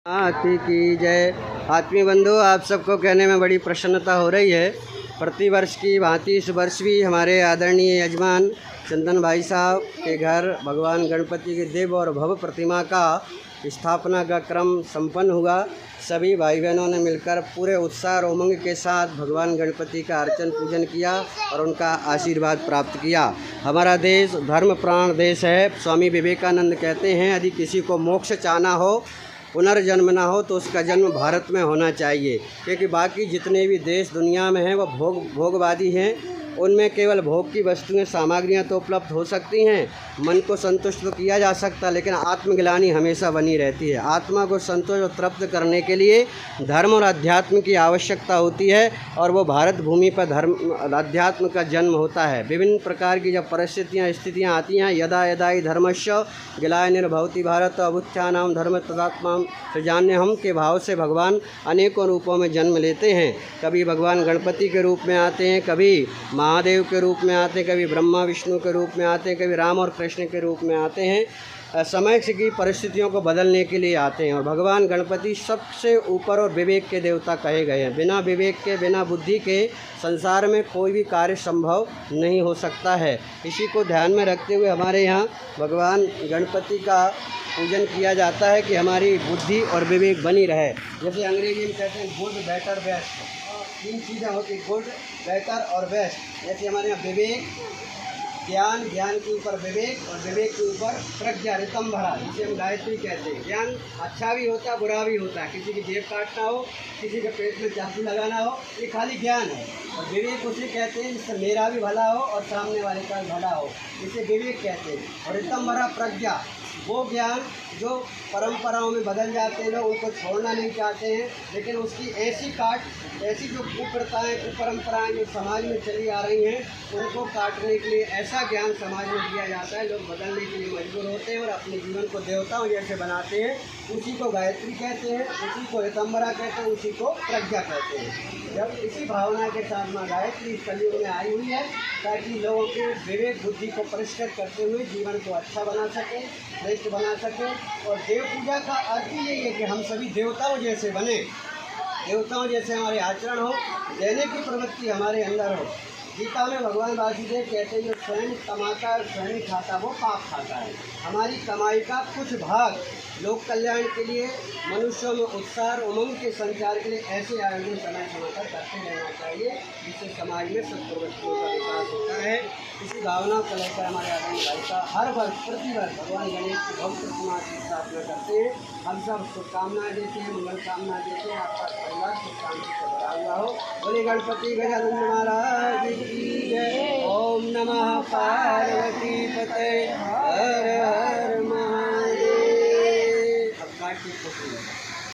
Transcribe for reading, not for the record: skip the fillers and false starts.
हाथी की जय। आत्मीय बंधु, आप सबको कहने में बड़ी प्रसन्नता हो रही है। प्रतिवर्ष की भांति इस वर्ष भी हमारे आदरणीय यजमान चंदन भाई साहब के घर भगवान गणपति के देव और भव्य प्रतिमा का स्थापना का क्रम संपन्न हुआ। सभी भाई बहनों ने मिलकर पूरे उत्साह और उमंग के साथ भगवान गणपति का अर्चन पूजन किया और उनका आशीर्वाद प्राप्त किया। हमारा देश धर्म प्राण देश है। स्वामी विवेकानंद कहते हैं, यदि किसी को मोक्ष चाहना हो, पुनर्जन्म ना हो, तो उसका जन्म भारत में होना चाहिए। क्योंकि बाकी जितने भी देश दुनिया में हैं वह भोगवादी हैं। उनमें केवल भोग की वस्तुएं सामग्रियां तो उपलब्ध हो सकती हैं, मन को संतुष्ट तो किया जा सकता, लेकिन आत्मग्लानि हमेशा बनी रहती है। आत्मा को संतुष्ट और तृप्त करने के लिए धर्म और अध्यात्म की आवश्यकता होती है, और वो भारत भूमि पर धर्म अध्यात्म का जन्म होता है। विभिन्न प्रकार की जब परिस्थितियाँ स्थितियाँ आती हैं, यदा यदा ही धर्मस्य गिलाय निर्भवति भारत अभुत्थानाम धर्म तदात्मा सृजान्य हम के भाव से भगवान अनेकों रूपों में जन्म लेते हैं। कभी भगवान गणपति के रूप में आते हैं, कभी महादेव के रूप में आते हैं, कभी ब्रह्मा विष्णु के रूप में आते हैं, कभी राम और कृष्ण के रूप में आते हैं। समय की परिस्थितियों को बदलने के लिए आते हैं। और भगवान गणपति सबसे ऊपर और विवेक के देवता कहे गए हैं। बिना विवेक के, बिना बुद्धि के संसार में कोई भी कार्य संभव नहीं हो सकता है। इसी को ध्यान में रखते हुए हमारे यहाँ भगवान गणपति का पूजन किया जाता है कि हमारी बुद्धि और विवेक बनी रहे। जैसे अंग्रेजी में कहते हैं गुड बेटर बेस्ट, तीन चीज़ें होती, गुड बेटर और बेस्ट। जैसे हमारे यहाँ विवेक, ज्ञान, ज्ञान के ऊपर विवेक और विवेक के ऊपर प्रज्ञा, रितम भरा, जिसे हम गायत्री कहते हैं। ज्ञान अच्छा भी होता है, बुरा भी होता है। किसी की जेब काटना हो, किसी के पेट में चाकू लगाना हो, ये खाली ज्ञान है। और विवेक उसे कहते हैं जिससे मेरा भी भला हो और सामने वाले का भला हो, इसे विवेक कहते हैं। और रितम भरा प्रज्ञा, वो ज्ञान जो परंपराओं में बदल जाते हैं, लोग उनको छोड़ना नहीं चाहते हैं, लेकिन उसकी ऐसी जो कुप्रथाएँ, कुपरंपराएँ जो समाज में चली आ रही हैं, उनको काटने के लिए ऐसा ज्ञान समाज में दिया जाता है। लोग बदलने के लिए मजबूर होते हैं और अपने जीवन को देवताओं जैसे बनाते हैं। उसी को गायत्री कहते हैं, उसी को ऋतंबरा कहते हैं, उसी को प्रज्ञा कहते हैं। जब इसी भावना के साथ माँ गायत्री कलयुग में आई हुई है, ताकि लोगों के विवेक बुद्धि को परिष्कृत करते हुए जीवन को अच्छा बना सके, श्रेष्ठ बना सके। और देव पूजा का अर्थ यही है कि हम सभी देवताओं जैसे बने, देवताओं जैसे हमारे आचरण हो, देने की प्रवृत्ति हमारे अंदर हो। गीता में भगवान वासुदेव कहते हैं, जो स्वयं कमाता है स्वयं खाता वो पाप खाता है। हमारी कमाई का कुछ भाग लोक कल्याण के लिए, मनुष्यों में उत्साह उमंग के संचार के लिए ऐसे आयोजन समय समय पर करते रहना चाहिए, जिससे समाज में सत्प्रवृत्तियों का विकास होता है। इसी भावना को लेकर हमारे आदरणीय भाई का हर वर्ष प्रतिवर्ष भगवान गणेश की भव्य प्रतिमा की स्थापना करते हैं। हम सब शुभकामनाएं देते हैं, मंगल कामना देते हैं, आपका परिवार सुख शांति से भरा हुआ हो। बोले गणपति गजानन महाराज की जय। ओम नमः पार्वती पते हर हर